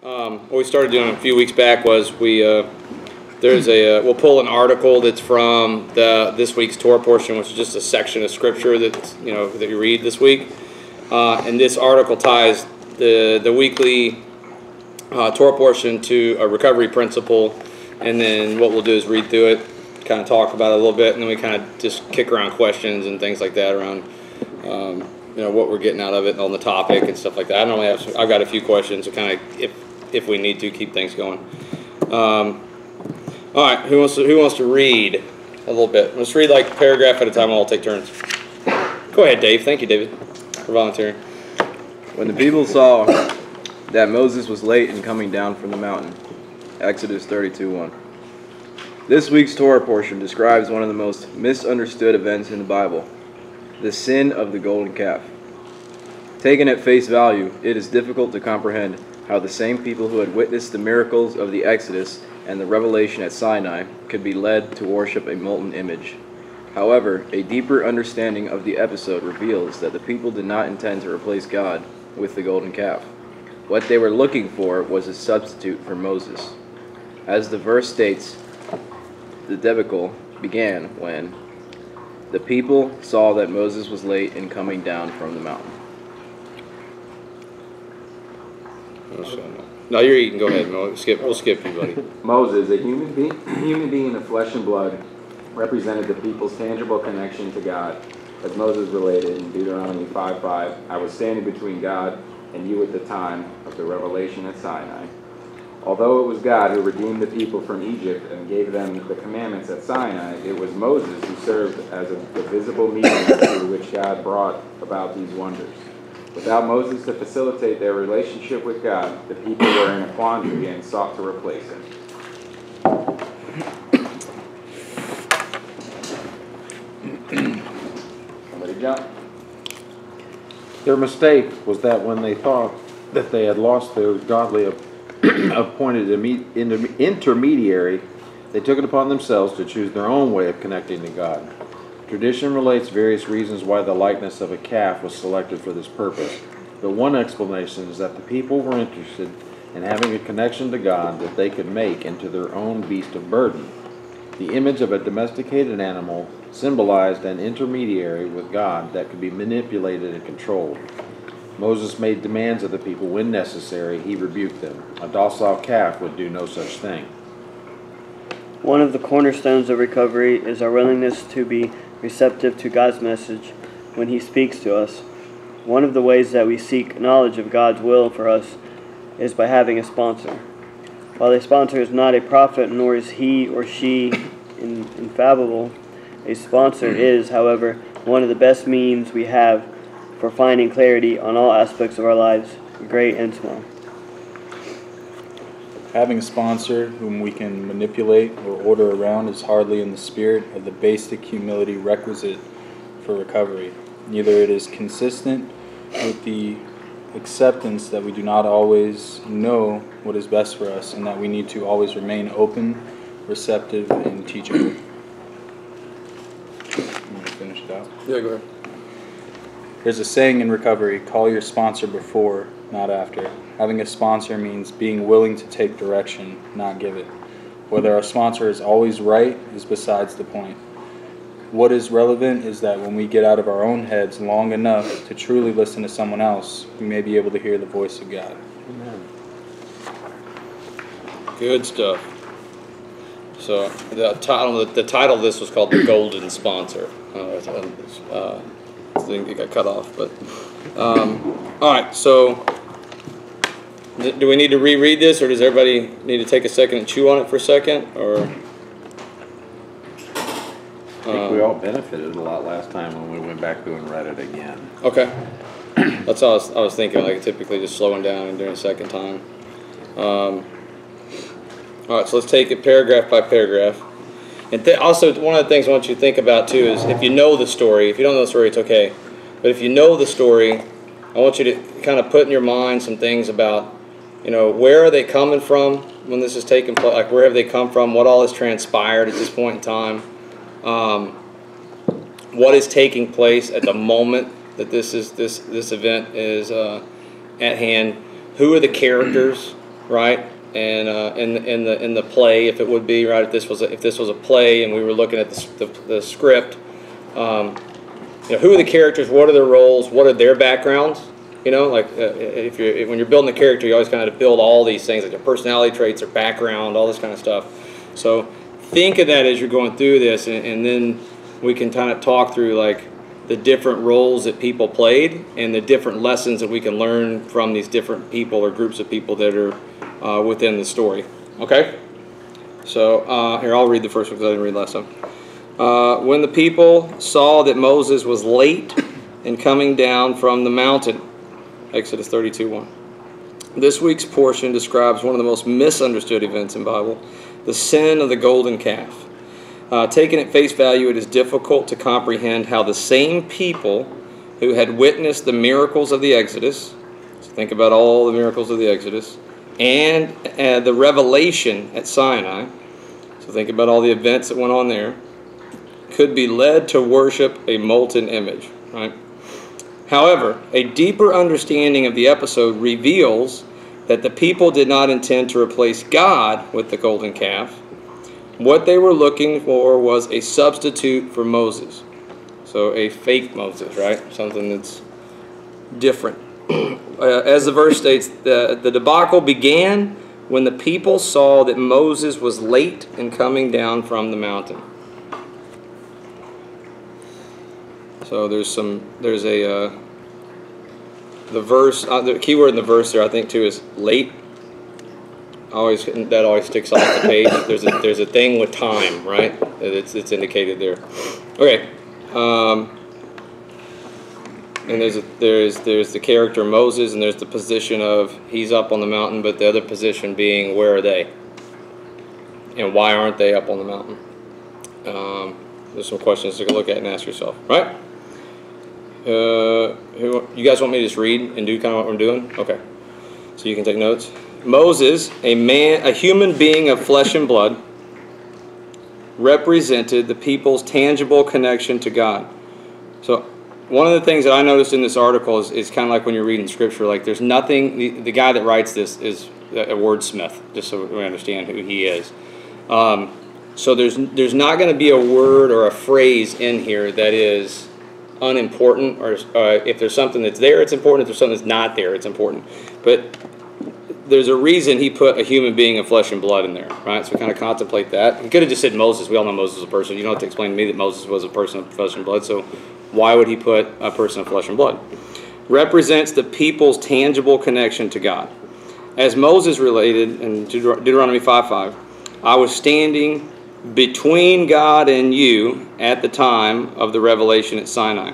What we started doing a few weeks back was we'll pull an article that's from this week's Torah portion, which is just a section of scripture that you read this week, and this article ties the weekly Torah portion to a recovery principle, and then what we'll do is read through it, kind of talk about it a little bit, and then we kind of just kick around questions and things like that around what we're getting out of it on the topic and stuff like that. I've got a few questions to kind of, if we need to, keep things going. All right, who wants to read a little bit? Let's read like a paragraph at a time. I'll take turns. Go ahead, Dave. Thank you, David, for volunteering. When the people saw that Moses was late in coming down from the mountain, Exodus 32:1. This week's Torah portion describes one of the most misunderstood events in the Bible, the sin of the golden calf. Taken at face value, it is difficult to comprehend how the same people who had witnessed the miracles of the Exodus and the revelation at Sinai could be led to worship a molten image. However, a deeper understanding of the episode reveals that the people did not intend to replace God with the golden calf. What they were looking for was a substitute for Moses. As the verse states, the debacle began when the people saw that Moses was late in coming down from the mountain. No, you're eating. Go ahead. We'll skip you, buddy. Moses, a human being of flesh and blood, represented the people's tangible connection to God. As Moses related in Deuteronomy 5:5, I was standing between God and you at the time of the revelation at Sinai. Although it was God who redeemed the people from Egypt and gave them the commandments at Sinai, it was Moses who served as the visible medium through which God brought about these wonders. Without Moses to facilitate their relationship with God, the people were in a quandary and sought to replace him. Somebody jump. Their mistake was that when they thought that they had lost their godly appointed intermediary, they took it upon themselves to choose their own way of connecting to God. Tradition relates various reasons why the likeness of a calf was selected for this purpose, but one explanation is that the people were interested in having a connection to God that they could make into their own beast of burden. The image of a domesticated animal symbolized an intermediary with God that could be manipulated and controlled. Moses made demands of the people when necessary. He rebuked them. A docile calf would do no such thing. One of the cornerstones of recovery is our willingness to be receptive to God's message when He speaks to us. One of the ways that we seek knowledge of God's will for us is by having a sponsor. While a sponsor is not a prophet, nor is he or she infallible, a sponsor is, however, one of the best means we have for finding clarity on all aspects of our lives, great and small. Having a sponsor whom we can manipulate or order around is hardly in the spirit of the basic humility requisite for recovery. Neither it is consistent with the acceptance that we do not always know what is best for us and that we need to always remain open, receptive, and teachable. You want to finish it out? Yeah, go ahead. There's a saying in recovery, call your sponsor before, not after. Having a sponsor means being willing to take direction, not give it. Whether our sponsor is always right is besides the point. What is relevant is that when we get out of our own heads long enough to truly listen to someone else, we may be able to hear the voice of God. Amen. Good stuff. So the title of this was called The Golden Sponsor. I think it got cut off, but all right. So do we need to reread this, or does everybody need to take a second and chew on it for a second, or? I think we all benefited a lot last time when we went back through and read it again. Okay. That's all I was thinking, like typically just slowing down and doing a second time. All right, so let's take it paragraph by paragraph. And also, one of the things I want you to think about, too, is if you know the story, if you don't know the story, it's okay. But if you know the story, I want you to kind of put in your mind some things about, where are they coming from when this is taking place? Like, where have they come from? What all has transpired at this point in time? What is taking place at the moment that this event is at hand? Who are the characters right? And in the play, if it would be right, if this was a play, and we were looking at the script, who are the characters? What are their roles? What are their backgrounds? Like when you're building a character, you always kind of build all these things, like their personality traits, their background, all this kind of stuff. So think of that as you're going through this, and then we can kind of talk through like the different roles that people played and the different lessons that we can learn from these different people or groups of people that are within the story. Okay? So here, I'll read the first one because I didn't read last time. When the people saw that Moses was late in coming down from the mountain, Exodus 32:1. This week's portion describes one of the most misunderstood events in the Bible, the sin of the golden calf. Taken at face value, it is difficult to comprehend how the same people who had witnessed the miracles of the Exodus, so think about all the miracles of the Exodus, and the revelation at Sinai, so think about all the events that went on there, could be led to worship a molten image, right? However, a deeper understanding of the episode reveals that the people did not intend to replace God with the golden calf. What they were looking for was a substitute for Moses. So a fake Moses, right? Something that's different. As the verse states, the debacle began when the people saw that Moses was late in coming down from the mountain. So the verse, the key word in the verse there, I think too, is late. That always sticks off the page. There's a thing with time, right? It's indicated there. Okay. And there's the character Moses, and there's the position of he's up on the mountain, but the other position being where are they? And why aren't they up on the mountain? There's some questions to look at and ask yourself, right? You guys want me to just read and do kind of what I'm doing? Okay. So you can take notes. Moses, a human being of flesh and blood, represented the people's tangible connection to God. So one of the things that I noticed in this article is kind of like when you're reading scripture, like there's nothing, the guy that writes this is a wordsmith, just so we understand who he is. So there's not going to be a word or a phrase in here that is unimportant, or if there's something that's there, it's important. If there's something that's not there, it's important. But there's a reason he put a human being of flesh and blood in there, right? So we kind of contemplate that. He could have just said Moses. We all know Moses is a person. You don't have to explain to me that Moses was a person of flesh and blood. So why would he put a person of flesh and blood? Represents the people's tangible connection to God. As Moses related in Deuteronomy 5:5, I was standing between God and you at the time of the revelation at Sinai.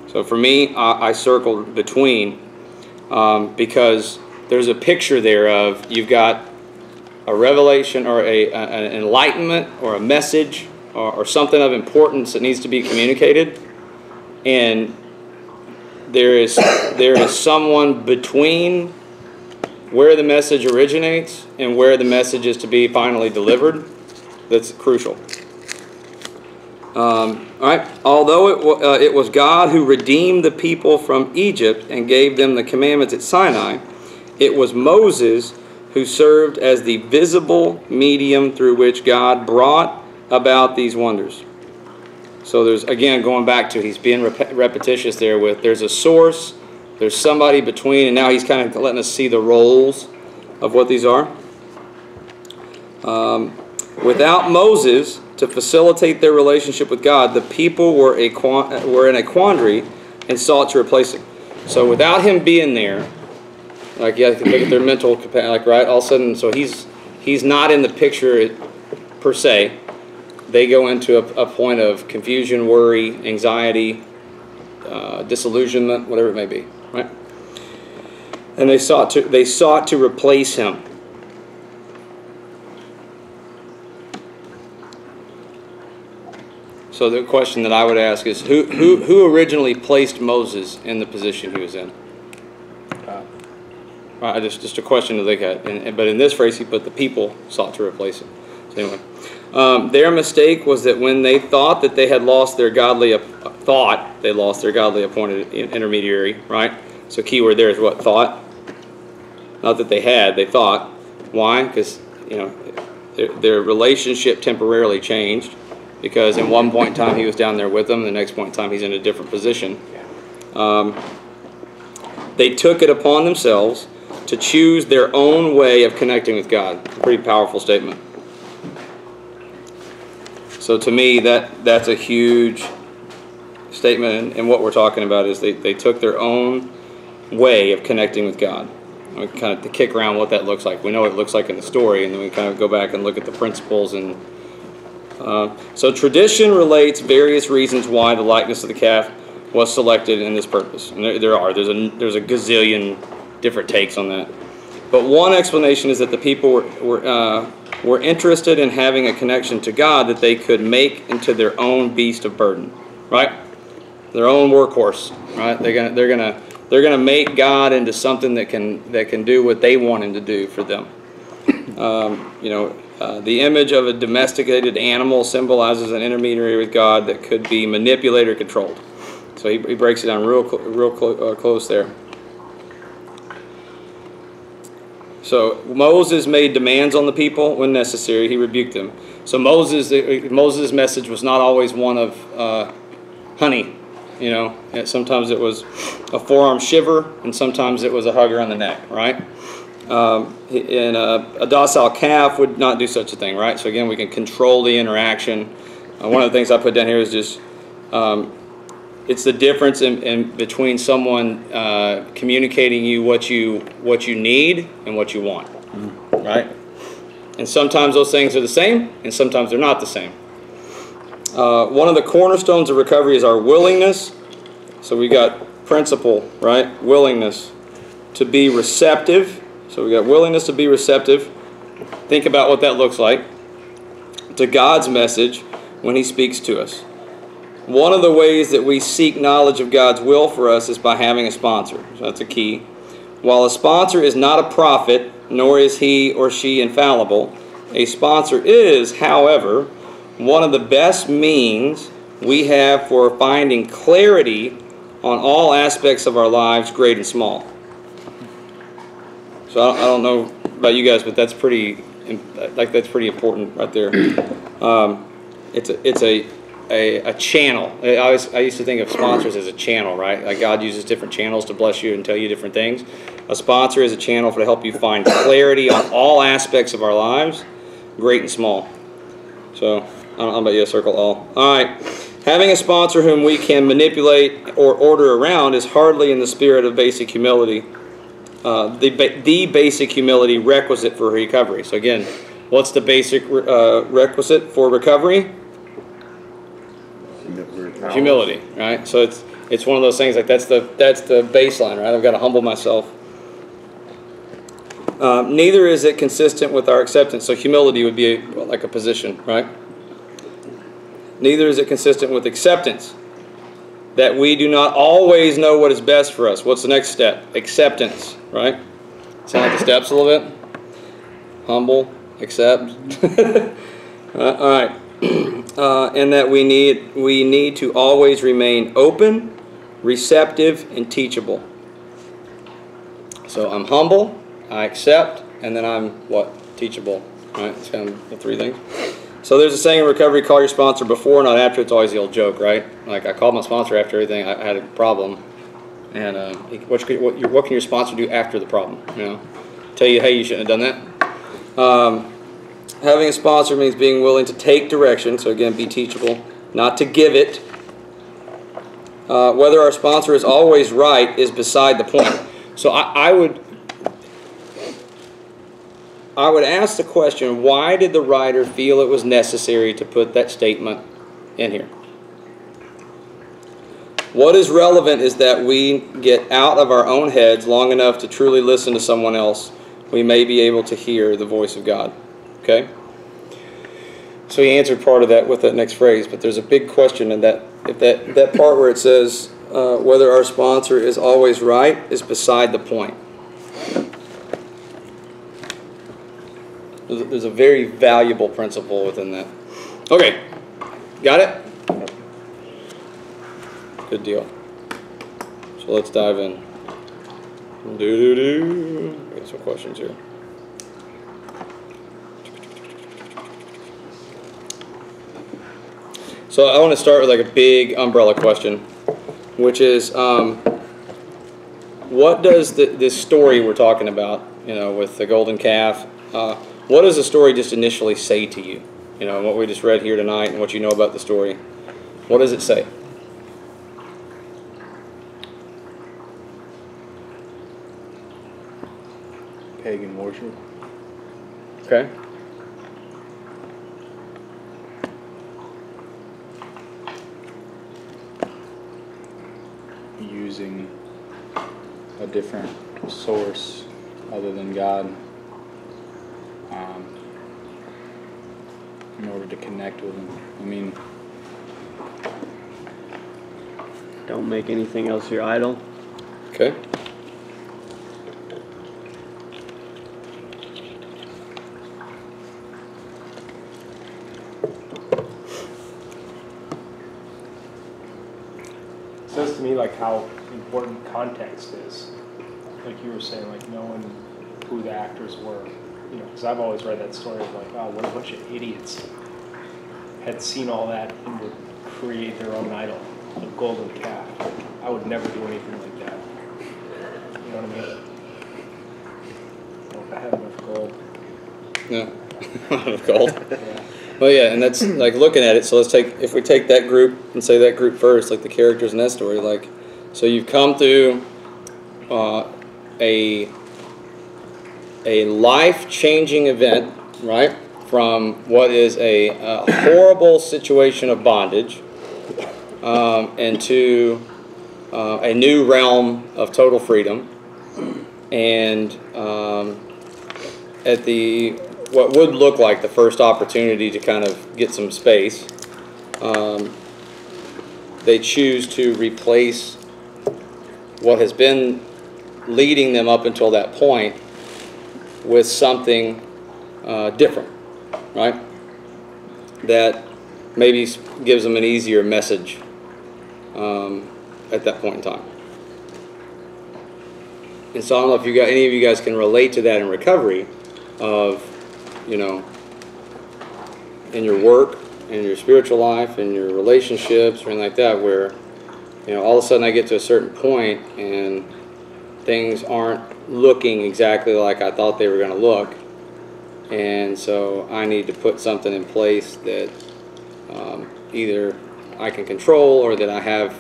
So for me, I circled between because there's a picture there of you've got a revelation or an enlightenment or a message or something of importance that needs to be communicated, and there is someone between where the message originates and where the message is to be finally delivered. That's crucial. All right. Although it was God who redeemed the people from Egypt and gave them the commandments at Sinai, it was Moses who served as the visible medium through which God brought about these wonders. So there's, again, going back to, he's being repetitious there with, there's a source, there's somebody between, and now he's kind of letting us see the roles of what these are. Without Moses to facilitate their relationship with God, the people were in a quandary and sought to replace him. So without him being there, like, yeah, look at their mental capacity, like, right, all of a sudden, so he's not in the picture per se. They go into a point of confusion, worry, anxiety, disillusionment, whatever it may be, right? And they sought to replace him. So the question that I would ask is, who originally placed Moses in the position he was in? Just a question to look at. But in this phrase, he put the people sought to replace him. So anyway, their mistake was that when they thought that they had lost their godly appointed intermediary, right? So key word there is what? Thought. Not that they had, they thought. Why? Because, you know, their relationship temporarily changed, because in one point in time he was down there with them, the next point in time he's in a different position. They took it upon themselves to choose their own way of connecting with God. A pretty powerful statement. So to me, that's a huge statement, and what we're talking about is they took their own way of connecting with God. We kind of to kick around what that looks like. We know what it looks like in the story, and then we kind of go back and look at the principles. And so tradition relates various reasons why the likeness of the calf was selected in this purpose. And there's a gazillion different takes on that. But one explanation is that the people were interested in having a connection to God that they could make into their own beast of burden, right? Their own workhorse, right? They're gonna make God into something that can do what they want him to do for them. The image of a domesticated animal symbolizes an intermediary with God that could be manipulated or controlled. So he breaks it down real close there. So Moses made demands on the people when necessary. He rebuked them. So Moses' message was not always one of honey. You know, and sometimes it was a forearm shiver, and sometimes it was a hug around the neck, right? And a docile calf would not do such a thing, right? So again, we can control the interaction. One of the things I put down here is just it's the difference in between someone communicating you what you need and what you want, right? And sometimes those things are the same, and sometimes they're not the same. One of the cornerstones of recovery is our willingness. So we got principle, right? Willingness to be receptive. So we got willingness to be receptive. Think about what that looks like to God's message when he speaks to us. One of the ways that we seek knowledge of God's will for us is by having a sponsor. So that's a key. While a sponsor is not a prophet, nor is he or she infallible, a sponsor is, however, one of the best means we have for finding clarity on all aspects of our lives, great and small. So I don't know about you guys, but that's pretty important right there. It's a channel. I used to think of sponsors as a channel, right? Like God uses different channels to bless you and tell you different things. A sponsor is a channel to help you find clarity on all aspects of our lives, great and small. So I don't know about you, circle all. All right. Having a sponsor whom we can manipulate or order around is hardly in the spirit of basic humility. The basic humility requisite for recovery. So again, what's the basic requisite for recovery? Humility, right? So it's one of those things like that's the baseline, right? I've got to humble myself. Neither is it consistent with our acceptance. So humility would be like a position, right? Neither is it consistent with acceptance. That we do not always know what is best for us. What's the next step? Acceptance, right? Sound like the steps a little bit? Humble, accept. All right. And that we need to always remain open, receptive, and teachable. So I'm humble, I accept, and then I'm what? Teachable. Right? It's kind of the three things. So there's a saying in recovery, call your sponsor before, not after. It's always the old joke, right? Like I called my sponsor after everything. I had a problem. And what can your sponsor do after the problem? You know, tell you, hey, you shouldn't have done that. Having a sponsor means being willing to take direction. So again, be teachable, not to give it. Whether our sponsor is always right is beside the point. So I would ask the question, why did the writer feel it was necessary to put that statement in here? What is relevant is that we get out of our own heads long enough to truly listen to someone else. We may be able to hear the voice of God. Okay? So he answered part of that with that next phrase, but there's a big question in that. If that part where it says whether our sponsor is always right is beside the point. There's a very valuable principle within that. Okay, got it? Good deal. So let's dive in. Got some questions here. So I want to start with like a big umbrella question, which is, what does this story we're talking about, with the golden calf, what does the story just initially say to you? What we just read here tonight and what you know about the story. What does it say? Pagan worship. Okay. Using a different source other than God in order to connect with Him. I mean, Don't make anything else your idol. Okay. It says to me like how important context is. Like you were saying, like knowing who the actors were. Because I've always read that story of like, wow, what a bunch of idiots had seen all that and would create their own idol, a golden calf. Like, I would never do anything like that. You know what I mean? Well, if I had enough gold. No. Of gold. Yeah. Well, yeah, and that's like looking at it. So if we take that group and say that group first, like the characters in that story, like, so you've come through a life-changing event, right? From what is a horrible situation of bondage into a new realm of total freedom, and at what would look like the first opportunity to kind of get some space, they choose to replace what has been leading them up until that point with something different, right? That maybe gives them an easier message at that point in time. And so I don't know if any of you guys can relate to that in recovery of, in your work, in your spiritual life, in your relationships, or anything like that, where, all of a sudden I get to a certain point and things aren't looking exactly like I thought they were going to look. And so I need to put something in place that either I can control or that I have,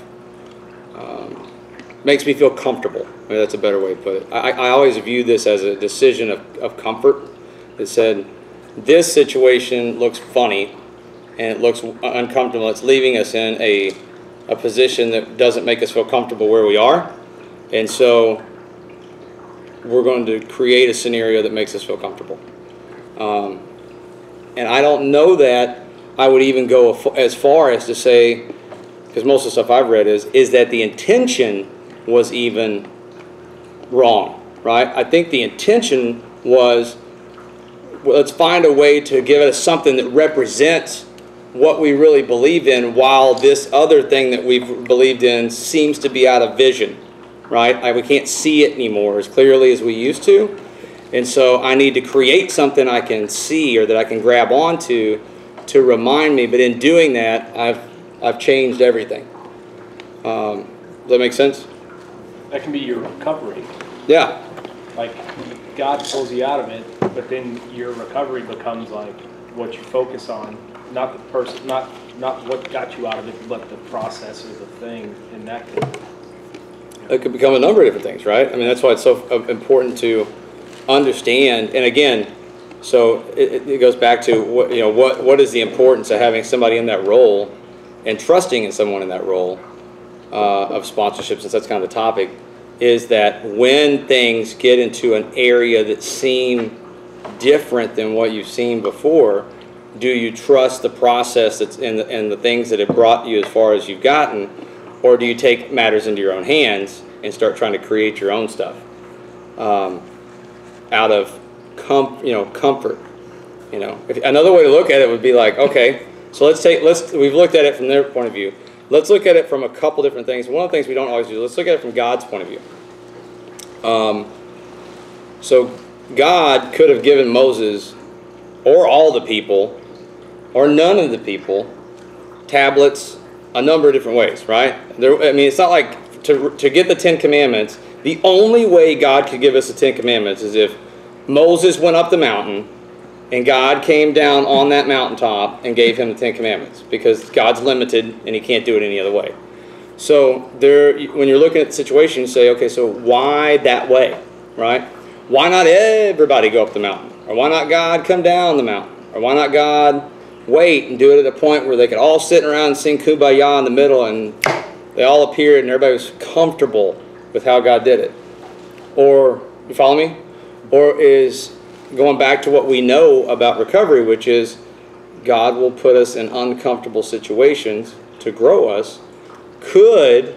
makes me feel comfortable. Maybe that's a better way to put it. I always view this as a decision of comfort. That said, this situation looks funny and it looks uncomfortable. It's leaving us in a position that doesn't make us feel comfortable where we are. And so we're going to create a scenario that makes us feel comfortable. And I don't know that I would even go as far as to say, because most of the stuff I've read is that the intention was even wrong, right? I think the intention was, well, let's find a way to give us something that represents what we really believe in, while this other thing that we've believed in seems to be out of vision, right? We can't see it anymore as clearly as we used to. And so I need to create something I can see or that I can grab onto to remind me. But in doing that, I've changed everything. Does that make sense? That can be your recovery. Yeah. Like, God pulls you out of it, but then your recovery becomes like what you focus on, not the person, not what got you out of it, but the process or the thing, and that could. It could become a number of different things, right? I mean, that's why it's so important to understand. And again, so it goes back to what is the importance of having somebody in that role and trusting in someone in that role of sponsorship, since that's kind of the topic, is that when things get into an area that seem different than what you've seen before, do you trust the process that's in the things that have brought you as far as you've gotten, or do you take matters into your own hands and start trying to create your own stuff out of comfort? Another way to look at it would be like, okay, so we've looked at it from their point of view. Let's look at it from a couple different things. One of the things we don't always do, let's look at it from God's point of view. So God could have given Moses, or all the people, or none of the people, tablets, a number of different ways, right? I mean, it's not like to get the Ten Commandments, the only way God could give us the Ten Commandments is if Moses went up the mountain and God came down on that mountaintop and gave him the Ten Commandments, because God's limited and he can't do it any other way. So when you're looking at the situation, you say, okay, so why that way, right? Why not everybody go up the mountain? Or why not God come down the mountain? Or why not God wait and do it at a point where they could all sit around and sing Kumbaya in the middle and they all appeared and everybody was comfortable with how God did it? Or, you follow me? Or is going back to what we know about recovery, which is God will put us in uncomfortable situations to grow us. Could,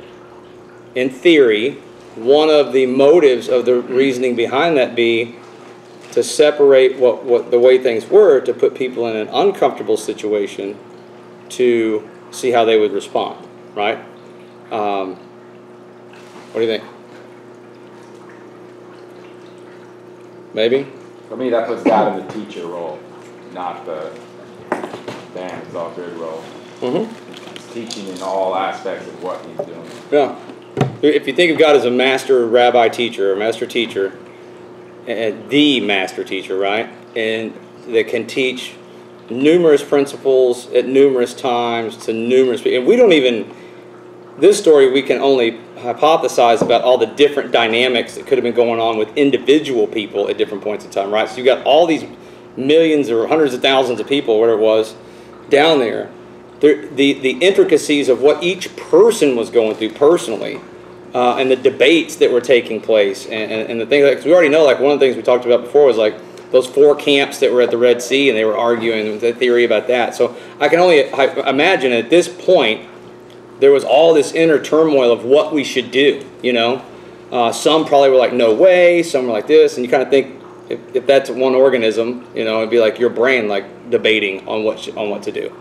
in theory, one of the motives of the reasoning behind that be to separate what the way things were, to put people in an uncomfortable situation to see how they would respond, right? What do you think? Maybe? For me, that puts God in the teacher role, not the damn exalted role. Mm-hmm. He's teaching in all aspects of what he's doing. Yeah. If you think of God as a master rabbi teacher, or master teacher, and the master teacher, right? And that can teach numerous principles at numerous times to numerous people. And we don't even, this story we can only hypothesize about all the different dynamics that could have been going on with individual people at different points in time, right? So you've got all these millions or hundreds of thousands of people, whatever it was, down there. The intricacies of what each person was going through personally, and the debates that were taking place, and the things, like, 'cause we already know, like, one of the things we talked about before was like those 4 camps that were at the Red Sea, and they were arguing the theory about that. So I can only imagine at this point there was all this inner turmoil of what we should do, you know. Some probably were like, no way. Some were like this, and you kind of think if that's one organism, you know, it'd be like your brain like debating on what to do.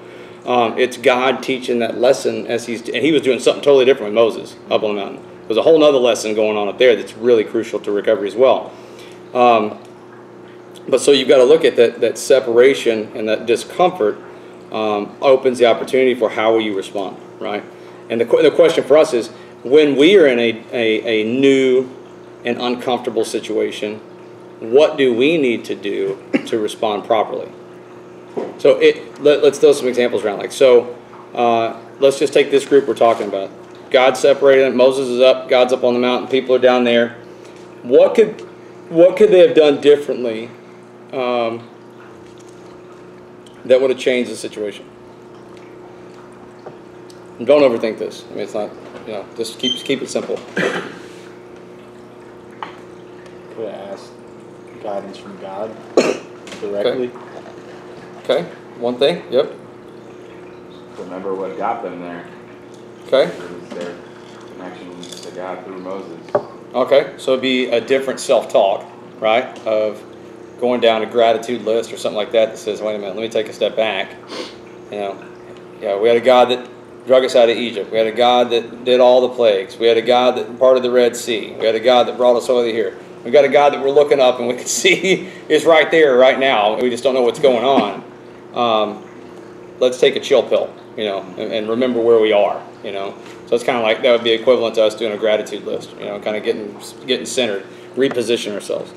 It's God teaching that lesson and he was doing something totally different with Moses up on the mountain. There's a whole other lesson going on up there that's really crucial to recovery as well. But so you've got to look at that separation and that discomfort opens the opportunity for how will you respond, right? And the question for us is, when we are in a new and uncomfortable situation, what do we need to do to respond properly? So let's throw some examples around. Like, so let's just take this group we're talking about. God separated them. Moses is up. God's up on the mountain. People are down there. What could they have done differently that would have changed the situation? And don't overthink this. I mean, it's not, you know, just keep it simple. Could have asked guidance from God directly. Okay, one thing, yep. Remember what got them there. Okay. It was their connection to God through Moses. Okay, so it'd be a different self-talk, right? Of going down a gratitude list or something like that says, wait a minute, let me take a step back. You know, yeah, we had a God that drug us out of Egypt. We had a God that did all the plagues. We had a God that parted the Red Sea. We had a God that brought us over here. We've got a God that we're looking up and we can see is right there, right now. We just don't know what's going on. Let's take a chill pill, you know, and remember where we are, you know. So it's kind of like, that would be equivalent to us doing a gratitude list, you know, kind of getting centered, reposition ourselves.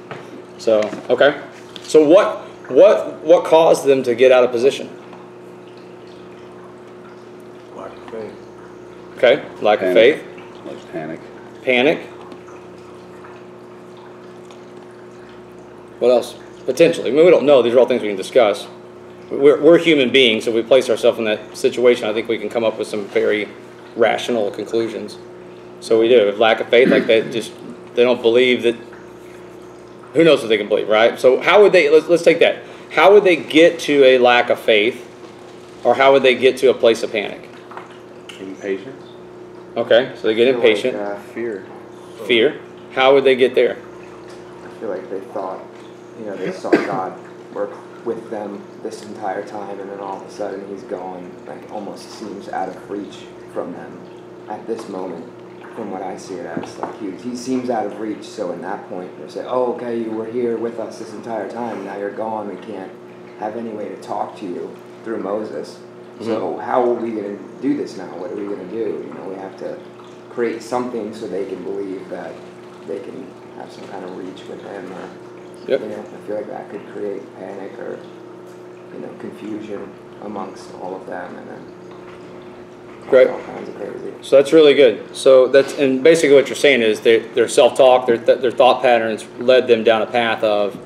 So, okay. So what caused them to get out of position? Lack of faith. Okay, lack of faith. Like panic. Panic. What else? Potentially. I mean, we don't know. These are all things we can discuss. We're human beings, so if we place ourselves in that situation, I think we can come up with some very rational conclusions. So we do. Lack of faith, like they don't believe that. Who knows what they can believe, right? So how would they? Let's take that. How would they get to a lack of faith, or how would they get to a place of panic? Impatience. Okay, so they get impatient. Fear. Fear. How would they get there? I feel like they thought, they saw God work with them this entire time, and then all of a sudden he's gone, like almost seems out of reach from them at this moment, from what I see it as. Like he seems out of reach, so in that point they say, oh, okay, you were here with us this entire time, now you're gone, we can't have any way to talk to you through Moses. So how are we going to do this now? What are we going to do? You know, we have to create something so they can believe that they can have some kind of reach with him, or Yep. you know, I feel like that could create panic or, you know, confusion amongst all of them, and then Great. all kinds of crazy. So that's really good. So that's, and basically what you're saying is their self-talk, their thought patterns led them down a path of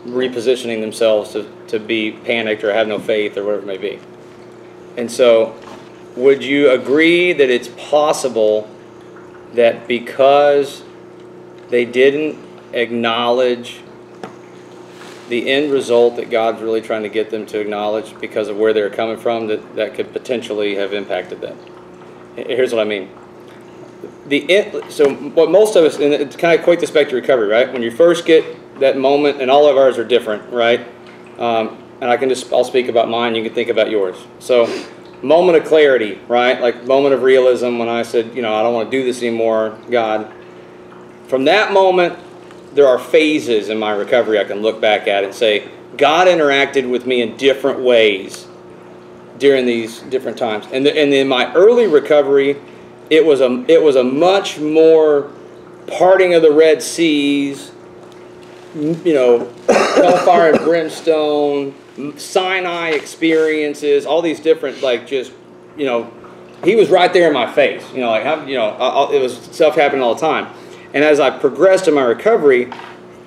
repositioning themselves to be panicked or have no faith or whatever it may be. And so would you agree that it's possible that because they didn't acknowledge the end result that God's really trying to get them to acknowledge because of where they're coming from, that could potentially have impacted them? Here's what I mean. So what most of us, and it's kind of equate this back to recovery, right? When you first get that moment, and all of ours are different, right? And I'll speak about mine, you can think about yours. So moment of clarity, right? Like moment of realism when I said, you know, I don't want to do this anymore, God. From that moment, there are phases in my recovery I can look back at and say, God interacted with me in different ways during these different times. And in my early recovery, it was a much more parting of the Red Seas, you know, hellfire and brimstone, Sinai experiences, all these different, like, just, you know, he was right there in my face. You know, like, it was stuff happening all the time. And as I progressed in my recovery,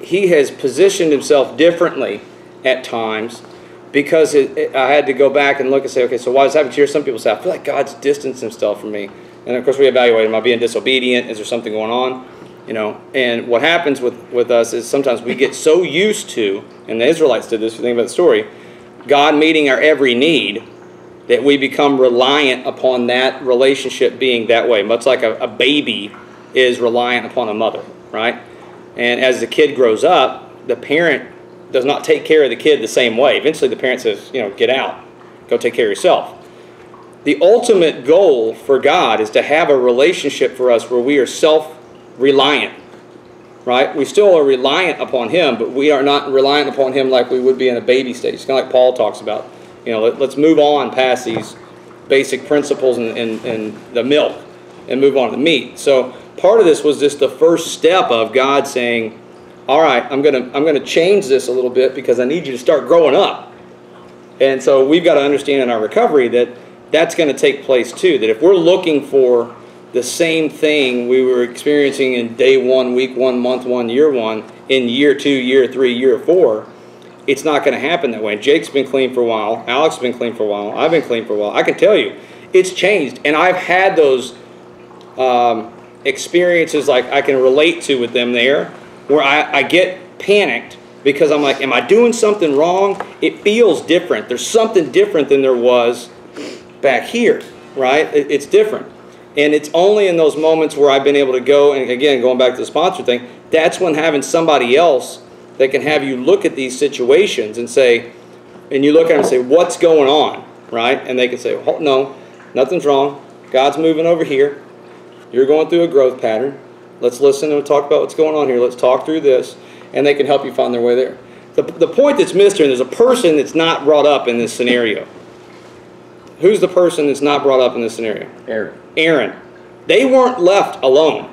he has positioned himself differently at times, because I had to go back and look and say, okay, so why does that happen? Here, some people say, I feel like God's distanced himself from me. And of course we evaluate, am I being disobedient? Is there something going on? You know, and what happens with us is sometimes we get so used to, and the Israelites did this, if you think about the story, God meeting our every need, that we become reliant upon that relationship being that way, much like a baby is reliant upon a mother, right? And as the kid grows up, the parent does not take care of the kid the same way. Eventually the parent says, you know, get out, go take care of yourself. The ultimate goal for God is to have a relationship for us where we are self-reliant, right? We still are reliant upon him, but we are not reliant upon him like we would be in a baby stage. It's kind of like Paul talks about. You know, let's move on past these basic principles and the milk and move on to the meat. So part of this was just the first step of God saying, all right, I'm gonna change this a little bit because I need you to start growing up. And so we've got to understand in our recovery that that's going to take place too. That if we're looking for the same thing we were experiencing in day 1, week 1, month 1, year 1, in year 2, year 3, year 4, it's not going to happen that way. Jake's been clean for a while. Alex has been clean for a while. I've been clean for a while. I can tell you, it's changed. And I've had those experiences like I can relate to with them there, where I get panicked because I'm like, am I doing something wrong? It feels different. There's something different than there was back here, right? It's different. And it's only in those moments where I've been able to go, and again, going back to the sponsor thing, that's when having somebody else that can have you look at these situations and say, and you look at them and say, what's going on, right? And they can say, oh, no, nothing's wrong. God's moving over here. You're going through a growth pattern. Let's listen and talk about what's going on here. Let's talk through this. And they can help you find their way there. The point that's missed here, there's a person that's not brought up in this scenario. Who's the person that's not brought up in this scenario? Aaron. They weren't left alone.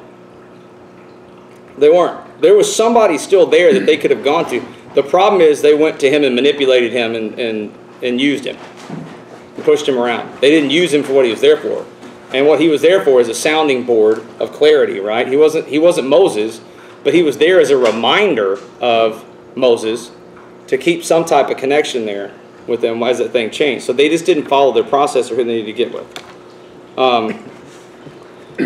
They weren't. There was somebody still there that they could have gone to. The problem is they went to him and manipulated him and used him. And pushed him around. They didn't use him for what he was there for. And what he was there for is a sounding board of clarity, right? He wasn't Moses, but he was there as a reminder of Moses to keep some type of connection there with them as that thing changed. So they just didn't follow their process or who they needed to get with.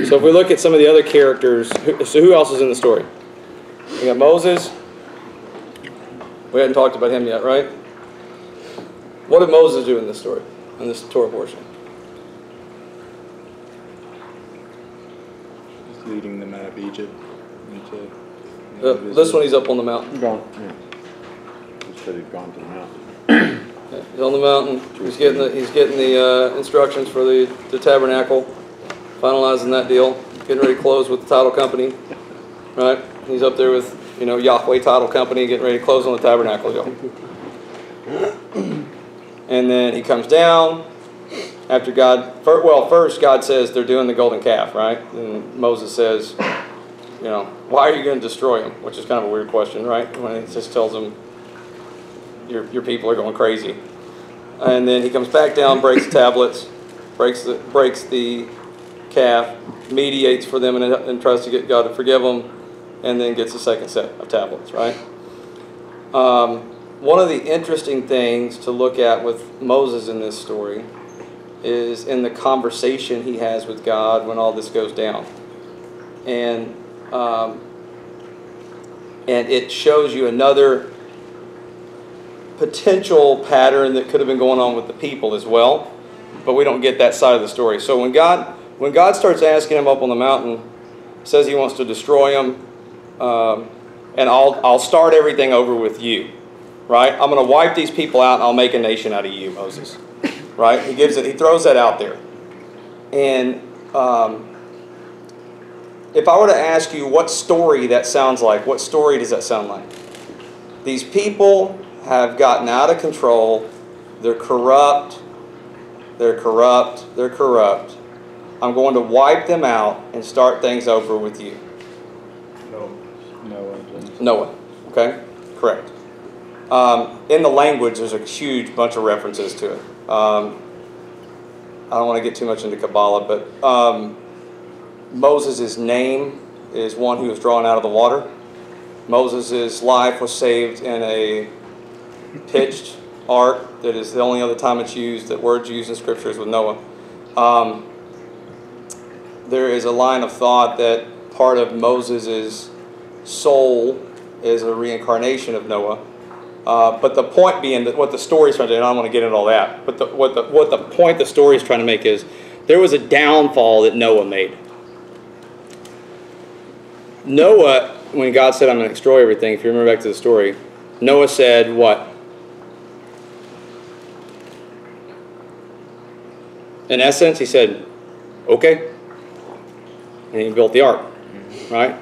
So if we look at some of the other characters, so who else is in the story? We got Moses. We hadn't talked about him yet, right? What did Moses do in this story, in this Torah portion? He's leading them out of Egypt. This one, he's up on the mountain. Gone. Yeah. He said he'd gone to the mountain. Yeah, he's on the mountain. He's getting the instructions for the tabernacle, finalizing that deal, getting ready to close with the title company, right? He's up there with, you know, Yahweh Title Company, getting ready to close on the tabernacle deal. And then he comes down, after God, first God says they're doing the golden calf, right? And Moses says, you know, why are you going to destroy them? Which is kind of a weird question, right? When it just tells them your people are going crazy. And then he comes back down, breaks the tablets, breaks the calf, mediates for them, and tries to get God to forgive them, and then gets a second set of tablets, right? One of the interesting things to look at with Moses in this story is in the conversation he has with God when all this goes down. And it shows you another potential pattern that could have been going on with the people as well, but we don't get that side of the story. So when God starts asking him up on the mountain, says he wants to destroy him, and I'll start everything over with you, right? I'm going to wipe these people out and I'll make a nation out of you, Moses, right? He throws that out there. And if I were to ask you what story that sounds like, what story does that sound like? These people have gotten out of control. They're corrupt. They're corrupt. They're corrupt. I'm going to wipe them out and start things over with you. Noah. Okay? Correct. In the language, there's a huge bunch of references to it. I don't want to get too much into Kabbalah, but Moses' name is one who was drawn out of the water. Moses' life was saved in a pitched ark. That is the only other time it's used, that word's used in Scripture is with Noah. There is a line of thought that part of Moses' soul is a reincarnation of Noah. But the point being that what the story is trying to do, and I don't want to get into all that, but what the point the story is trying to make is there was a downfall that Noah made. Noah, when God said, I'm going to destroy everything, if you remember back to the story, Noah said what? In essence, he said, okay. And he built the ark, right?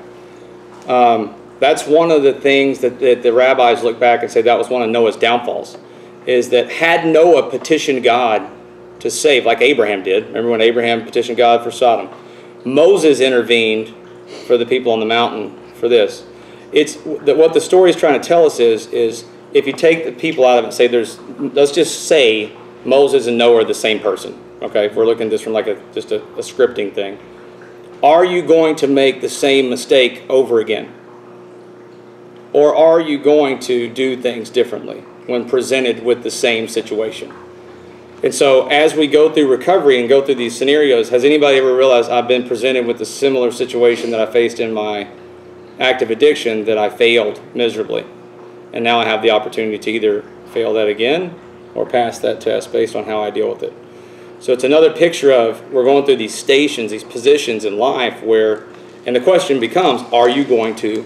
That's one of the things that the rabbis look back and say that was one of Noah's downfalls, is that had Noah petitioned God to save, like Abraham did, remember when Abraham petitioned God for Sodom? Moses intervened for the people on the mountain for this. It's that what the story is trying to tell us is if you take the people out of it and say let's just say Moses and Noah are the same person, okay? If we're looking at this from like just a scripting thing. Are you going to make the same mistake over again? Or are you going to do things differently when presented with the same situation? And so as we go through recovery and go through these scenarios, has anybody ever realized I've been presented with a similar situation that I faced in my active addiction that I failed miserably? And now I have the opportunity to either fail that again or pass that test based on how I deal with it. So it's another picture of we're going through these stations, these positions in life where, and the question becomes, are you going to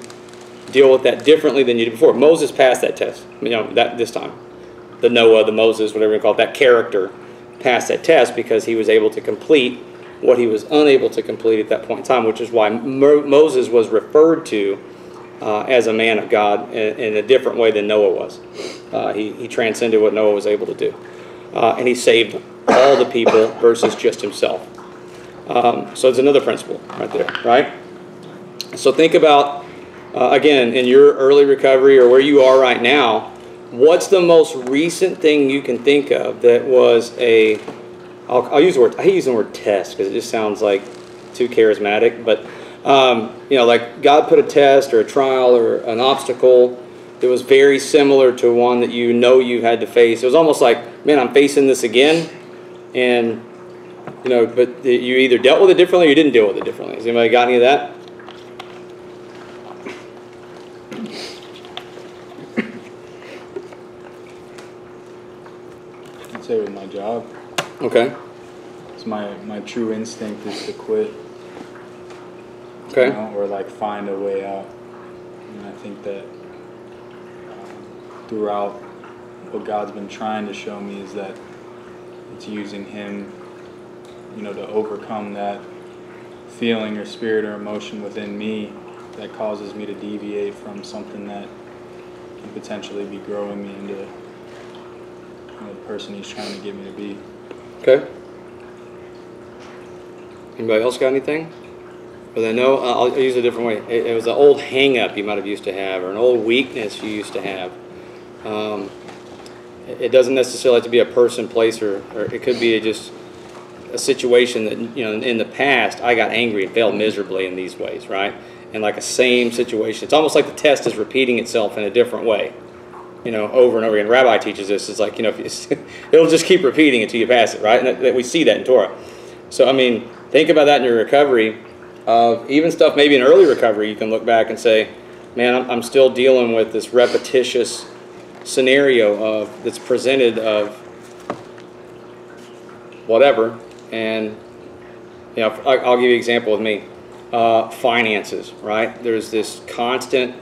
deal with that differently than you did before? Moses passed that test, this time. The Noah, the Moses, whatever you call it, that character passed that test because he was able to complete what he was unable to complete at that point in time, which is why Moses was referred to as a man of God in a different way than Noah was. He transcended what Noah was able to do. And he saved all the people versus just himself. So it's another principle right there, right? So think about, again, in your early recovery or where you are right now, what's the most recent thing you can think of that was I hate using the word test because it just sounds like too charismatic, but like God put a test or a trial or an obstacle that was very similar to one that you had to face. It was almost like, man, I'm facing this again, and but you either dealt with it differently or you didn't deal with it differently. Has anybody got any of that? I'd say with my job. Okay. It's my true instinct is to quit. Okay. Or like find a way out. And I think that throughout what God's been trying to show me is that it's using Him, to overcome that feeling or spirit or emotion within me that causes me to deviate from something that can potentially be growing me into the person He's trying to get me to be. Okay. Anybody else got anything? But I know I'll use it a different way. It was an old hang-up you might have used to have, or an old weakness you used to have. It doesn't necessarily have to be a person, place, or it could be just a situation that, you know, in the past I got angry and failed miserably in these ways, right? And like a same situation, it's almost like the test is repeating itself in a different way, you know, over and over again. Rabbi teaches this. It's like, you know, if you, it'll just keep repeating until you pass it, right? And that we see that in Torah. So I mean, think about that in your recovery. Even stuff maybe in early recovery, you can look back and say, man, I'm still dealing with this repetitious scenario that's presented of whatever. And, you know, I'll give you an example with me. Finances, right? There's this constant,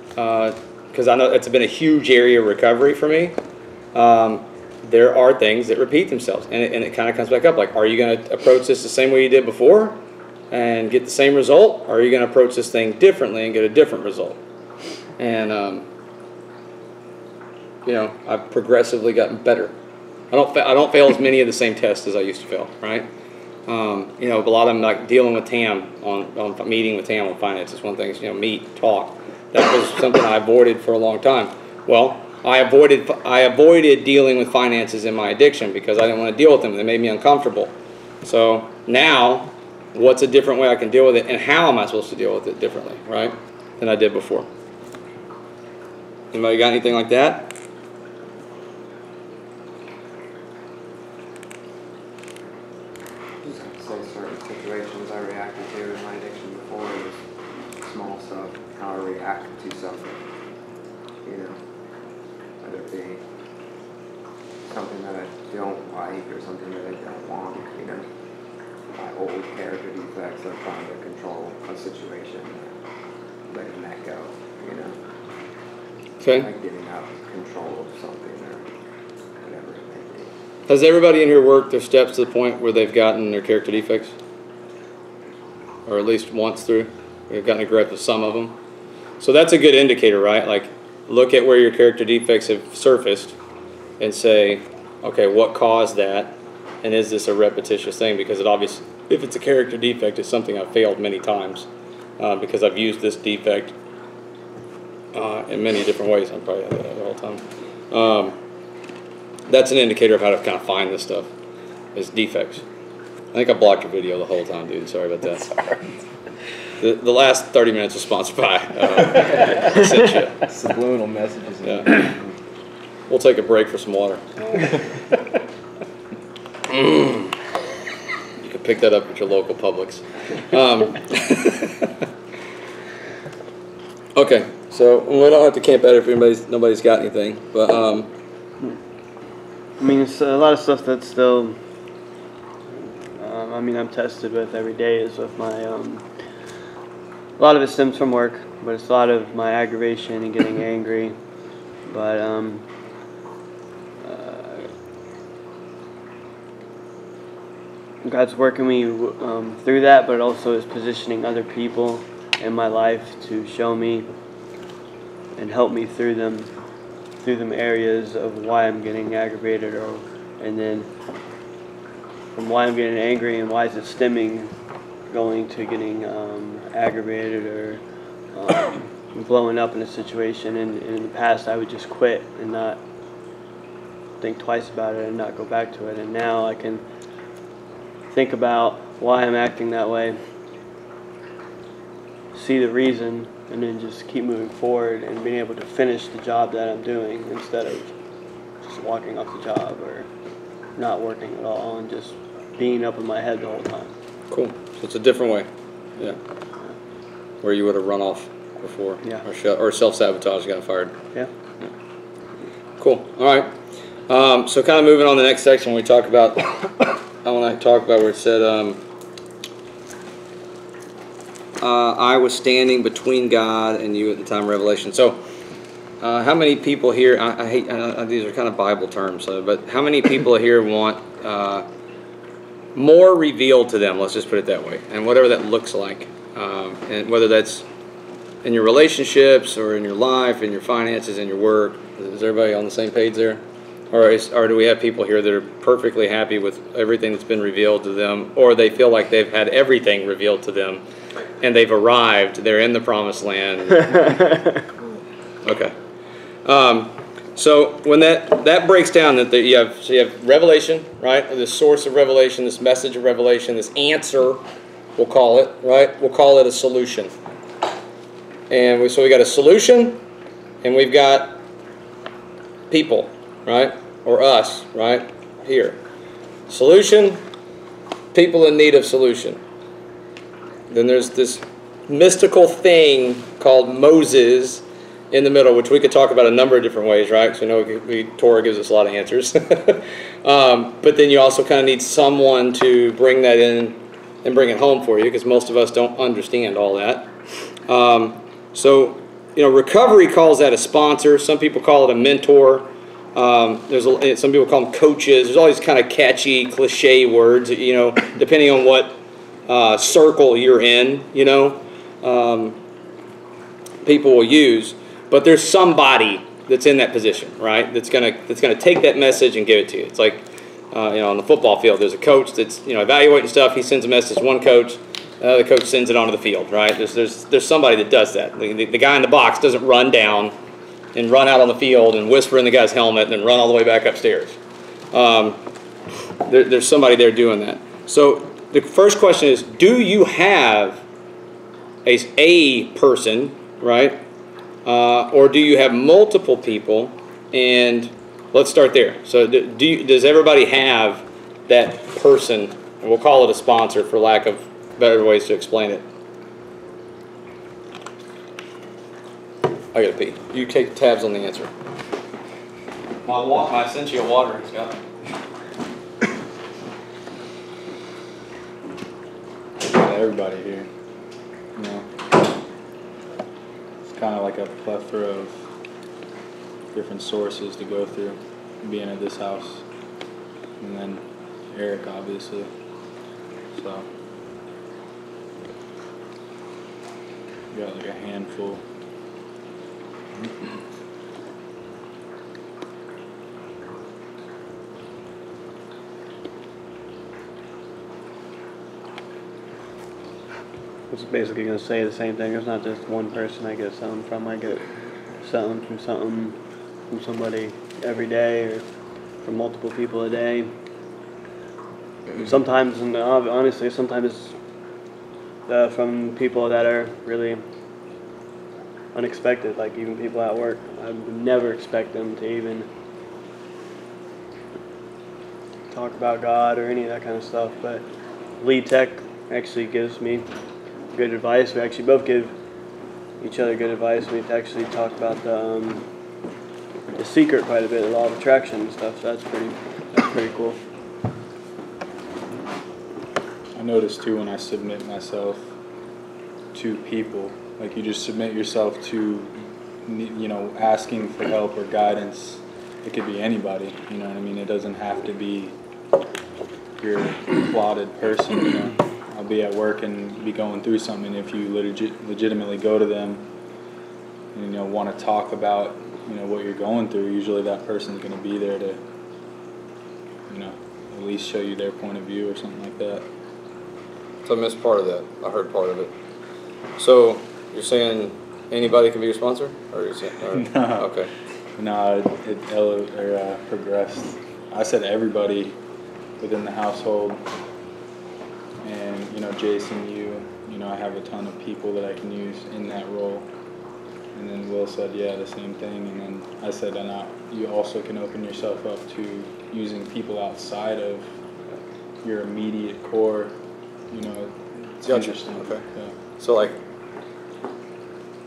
because I know it's been a huge area of recovery for me. There are things that repeat themselves, and it kind of comes back up. Like, are you going to approach this the same way you did before and get the same result, or are you going to approach this thing differently and get a different result? And you know, I've progressively gotten better. I don't fail as many of the same tests as I used to fail, right? You know, a lot of them, like dealing with Tam on meeting with Tam on finances. One thing is, you know, meet, talk. That was something I avoided for a long time. Well, I avoided dealing with finances in my addiction because I didn't want to deal with them. They made me uncomfortable. So now, what's a different way I can deal with it, and how am I supposed to deal with it differently, right, than I did before? Anybody got anything like that? Say certain situations I reacted to in my addiction before was small stuff, how I react to something, you know, whether it be something that I don't like or something that I don't want, you know, my old character defects of trying to control a situation, letting that go, you know, Okay. like getting out of control of something or whatever it may be. Has everybody in here worked their steps to the point where they've gotten their character defects? Or at least once through? They've gotten a grip of some of them? So that's a good indicator, right? Like, look at where your character defects have surfaced and say, okay, what caused that? And is this a repetitious thing? Because it obviously, if it's a character defect, it's something I've failed many times because I've used this defect in many different ways. I'm probably the whole time. That's an indicator of how to kind of find this stuff, is defects. I think I blocked your video the whole time, dude. Sorry about that. Sorry. The last 30 minutes was sponsored by Essentia. Subliminal messages. Yeah. We'll take a break for some water. You can pick that up at your local Publix. Okay, so we don't have to camp out if nobody's got anything, but I mean, it's a lot of stuff that's still, I mean, I'm tested with every day is with my, a lot of it stems from work, but it's a lot of my aggravation and getting angry, but God's working me through that, but it also is positioning other people in my life to show me and help me through them areas of why I'm getting aggravated, and then from why I'm getting angry and why is it stemming going to getting aggravated or blowing up in a situation. And in the past I would just quit and not think twice about it and not go back to it, and now I can think about why I'm acting that way, see the reason, and then just keep moving forward and being able to finish the job that I'm doing instead of just walking off the job or not working at all and just being up in my head the whole time. cool. So it's a different way. Yeah. Where you would have run off before. Yeah. Or self-sabotage, got fired. Yeah. Cool. All right. So kind of moving on to the next section, we talk about, I want to talk about where it said, I was standing between God and you at the time of Revelation. So how many people here, I hate, these are kind of Bible terms, but how many people here want more revealed to them, let's just put it that way, and whatever that looks like, and whether that's in your relationships or in your life, in your finances, in your work. Is everybody on the same page there? Or do we have people here that are perfectly happy with everything that's been revealed to them, or they feel like they've had everything revealed to them, and they've arrived, they're in the promised land? Okay. So when that breaks down, that you have revelation, right? This source of revelation, this message of revelation, this answer, we'll call it, right? We'll call it a solution. And so we got a solution, and we've got people, right? Or us, right? Here. Solution, people in need of solution. Then there's this mystical thing called Moses in the middle, which we could talk about a number of different ways, right? So Torah gives us a lot of answers. But then you also kind of need someone to bring that in and bring it home for you, because most of us don't understand all that. So, recovery calls that a sponsor. Some people call it a mentor. Some people call them coaches. There's all these kind of catchy, cliche words, depending on what circle you're in, people will use. But there's somebody that's in that position, right? That's gonna take that message and give it to you. It's like, on the football field, there's a coach that's evaluating stuff. He sends a message to one coach. The coach sends it onto the field, right? There's somebody that does that. The guy in the box doesn't run down and run out on the field and whisper in the guy's helmet and then run all the way back upstairs. There's somebody there doing that. So the first question is, do you have a person, right? Or do you have multiple people? And let's start there. So does everybody have that person? And we'll call it a sponsor for lack of better ways to explain it. I gotta pee. You take tabs on the answer. My essential water, Scott. Everybody here, it's kind of like a plethora of different sources to go through being at this house, and then Eric, obviously. So we got like a handful. I was basically going to say the same thing. There's not just one person I get something from. I get something from somebody every day, or from multiple people a day. Sometimes, and honestly, sometimes from people that are really unexpected, like even people at work. I would never expect them to even talk about God or any of that kind of stuff, but lead tech actually gives me good advice. We actually both give each other good advice. We actually talk about the secret quite a bit, the law of attraction and stuff, so that's pretty cool. I noticed too when I submit myself to people, like you just submit yourself to, asking for help or guidance. It could be anybody, you know what I mean? It doesn't have to be your plotted person, I'll be at work and be going through something, and if you legitimately go to them and, want to talk about, what you're going through, usually that person's going to be there to, at least show you their point of view or something like that. So I missed part of that. I heard part of it. So you're saying anybody can be your sponsor, or you're saying? Or, No. Okay. No, it progressed. I said everybody within the household, and Jason, I have a ton of people that I can use in that role. And then Will said, yeah, the same thing. And then I said, you also can open yourself up to using people outside of your immediate core. It's Gotcha. interesting. Okay. Yeah. So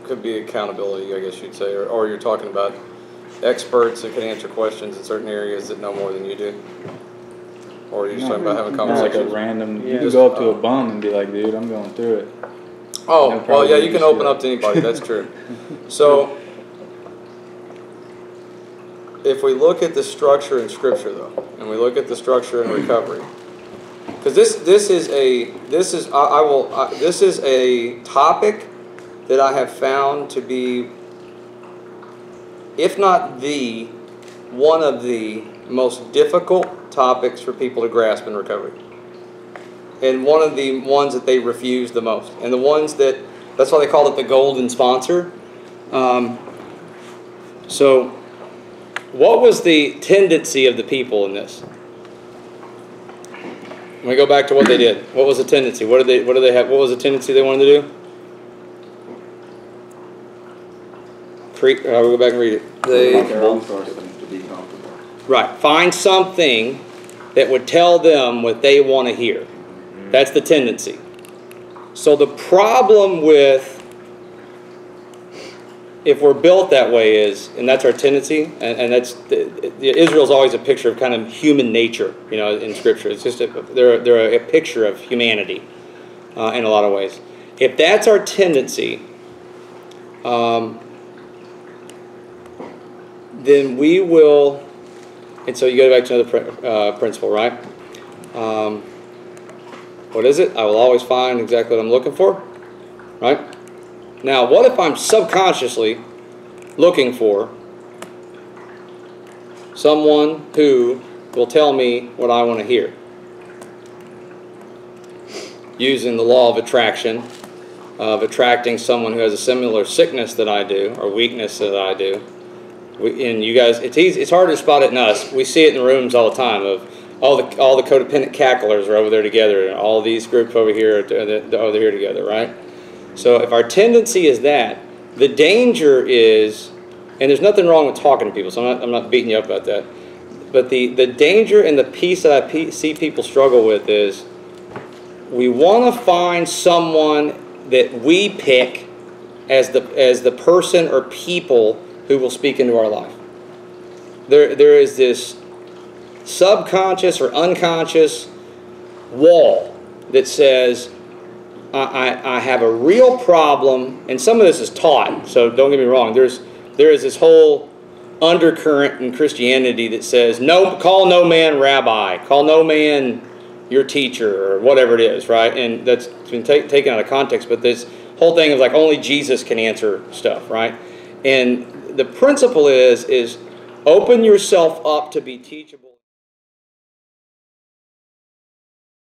could be accountability, I guess you'd say, or you're talking about experts that can answer questions in certain areas that know more than you do. Or you're just talking about having conversations. Like a random, you Yeah. can go up to a bum and be like, dude, I'm going through it. Oh, No well, problem. yeah, you can open up to anybody. That's true. So, if we look at the structure in Scripture, though, and we look at the structure in recovery, because this is a topic that I have found to be, if not the one of the most difficult topics for people to grasp in recovery. And one of the ones that they refuse the most. And the ones that's why they call it the golden sponsor. So, what was the tendency of the people in this? Let me go back to what they did. What was the tendency? What did they have? What was the tendency they wanted to do? We'll go back and read it. Their own sources to be comfortable. Right. Find something that would tell them what they want to hear. That's the tendency. So the problem with, if we're built that way is, and that's our tendency, and that's, Israel's always a picture of kind of human nature, you know, in Scripture. It's just, they're a picture of humanity in a lot of ways. If that's our tendency, then we will, and so you go back to another principle, right? What is it? I will always find exactly what I'm looking for, right? Now, what if I'm subconsciously looking for someone who will tell me what I want to hear? Using the law of attraction, of attracting someone who has a similar sickness that I do, or weakness that I do. And you guys, it's easy, it's hard to spot it in us. We see it in the rooms all the time of all the codependent cacklers are over there together, and all these groups over here are here together, right? So if our tendency is that, the danger is, and there's nothing wrong with talking to people, so I'm not beating you up about that, but the danger and the piece that I see people struggle with is we want to find someone that we pick as the person or people who will speak into our life. There is this subconscious or unconscious wall that says, I have a real problem, and some of this is taught, so don't get me wrong. There is this whole undercurrent in Christianity that says, call no man rabbi, call no man your teacher, or whatever it is, right? And that's been taken out of context, but this whole thing of like only Jesus can answer stuff, right? And the principle is open yourself up to be teachable.